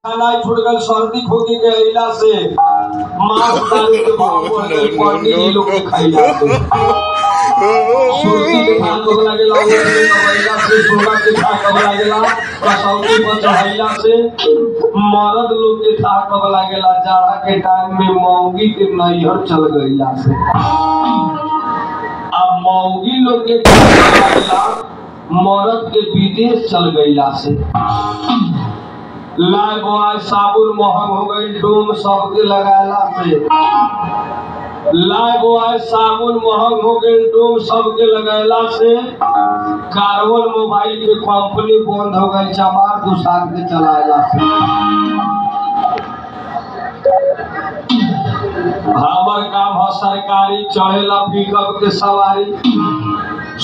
खाना छूट गल सर्दी खोखी के अइला से मांस डाल के पंडित जी लोग के खइला से सुरती के खान को लागेला वो अइला से सुगा के खा के लागेला कसौती पर चढ़ाइला से मर्द लोग के खा के लागेला जाड़ा के टाइम में मौगी के नैहर चल गइला से अब मौगी लोग के खा के लागेला मर्द के विदेश चल गइला से लाए बोआए साबुन महंग हो गई डोम सबके लगाला से लाए बोआए साबुन महंग हो गई डोम सबके लगाला से कार्बन मोबाइल के कंपनी बंद हो गई चमार दुसार के चलाएला से हमर काम है सरकारी चढ़ेला पिकअप के सवारी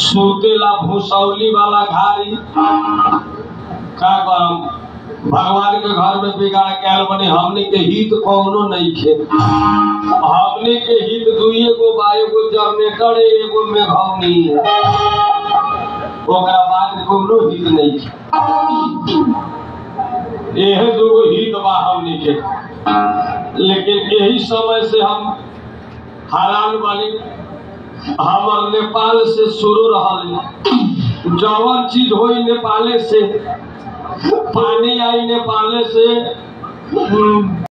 सुतेला भूसौली वाला घारी का करम भगवान के घर में बिगाड़ के आयल बने हमने के हित कौनो नहीं खे हमने के हित दुइए गो बा एगो जनरेटर एगो मेघौनी है ओकरा बाद कोनो हित नहीं खे एहे दुगो हित बा हमने के लेकिन यही समय से हम हैरान बनी हमर नेपाल से शुरू रहल जवन चीज होई नेपाले से पानी आई नेपाल से